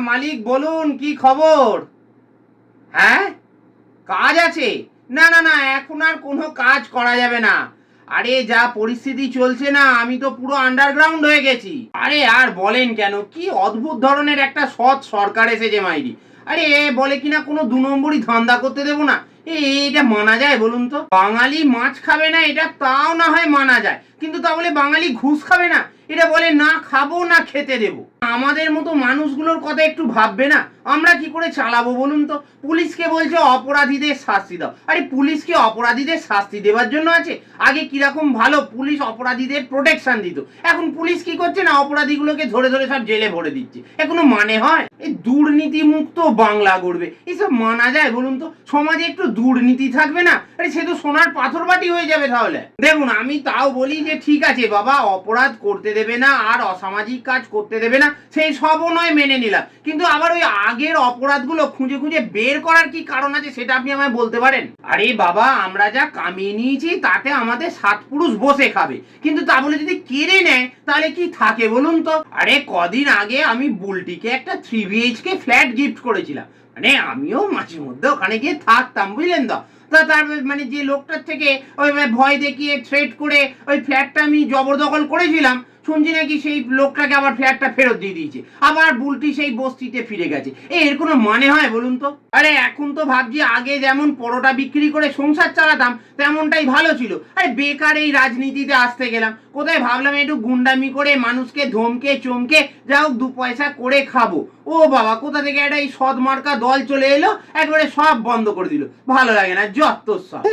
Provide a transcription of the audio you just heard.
মালিক বলুন কি খবর? হ্যাঁ, কাজ আছে? না না না, এখন আর কোনো কাজ করা যাবে না। আরে যা পরিস্থিতি চলছে না, আমি তো পুরো আন্ডারগ্রাউন্ড হয়ে গেছি। আরে আর বলেন কেন, কি অদ্ভুত ধরনের একটা সৎ সরকার এসেছে মাইরি। আরে বলে কিনা কোনো 2 নম্বরই ধান্দা করতে দেবো না। এটা মানা যায় বলুন তো? বাঙালি মাছ খাবে না এটা তাও না হয় মানা যায়, কিন্তু তা বলে বাঙালি ঘুষ খাবে না এটা বলে না খাবো না খেতে দেবো। আমাদের মতো মানুষগুলোর কথা একটু ভাববে না? আমরা কি করে চালাবো বলুন তো? পুলিশকে বলছে অপরাধীদের শাস্তি দাও। আরে পুলিশ কি অপরাধীদের শাস্তি দেওয়ার জন্য আছে? আগে কিরকম ভালো পুলিশ অপরাধীদের প্রোটেকশন দিত, এখন পুলিশ কি করছে না অপরাধীগুলোকে ধরে ধরে সব জেলে ভরে দিচ্ছে। এখনো মানে হয়? এই দুর্নীতি মুক্ত বাংলা গড়বে, এসব মানা যায় বলুন তো? সমাজে একটু দুর্নীতি থাকবে না? আরে সে তো সোনার পাথর বাটি হয়ে যাবে তাহলে। দেখুন আমি তাও বলি যে ঠিক আছে বাবা, অপরাধ করতে দেবে না আর অসামাজিক কাজ করতে দেবে না, সেই সবও নয় মেনে নিলাম, কিন্তু আবার ওই আগের অপরাধগুলো খুঁজে খুঁজে বের করার কি কারণ আছে সেটা আপনি আমায় বলতে পারেন? আরে বাবা, আমরা যা কামিয়ে নিয়েছি তাতে আমাদের 7 পুরুষ বসে খাবে, কিন্তু তা বলে যদি কেড়ে নেয় তাহলে কি থাকে বলুন তো? আরে কদিন আগে আমি বুলটিকে একটা 3 BHK ফ্ল্যাট গিফট করেছিলাম, মানে আমিও মাঝে মধ্যে ওখানে গিয়ে থাকতাম বুঝলেন তো। তার মানে যে লোকটার থেকে ওই ভয় দেখিয়ে থ্রেট করে ওই ফ্ল্যাটটা আমি জবরদখল করেছিলাম, শুনছি নাকি সেই লোকটাকে আবার ফ্ল্যাটটা ফেরত দিয়ে দিয়েছে, আবার বুলটি সেই বস্তিতে ফিরে গেছে। এর কোনো মানে হয় বলুন তো? আরে এখন তো ভাবছি আগে যেমন পরোটা বিক্রি করে সংসার চালাতাম তেমনটাই ভালো ছিল। আরে বেকার এই রাজনীতিতে আসতে গেলাম, কোথায় ভাবলাম একটু গুন্ডামি করে মানুষকে ধমকে চমকে যা হোক 2 পয়সা করে খাবো। ও বাবা, কোথা থেকে একটা এই সৎ মার্কা দল চলে এলো, একবারে সব বন্ধ করে দিল। ভালো লাগে না, যত সব।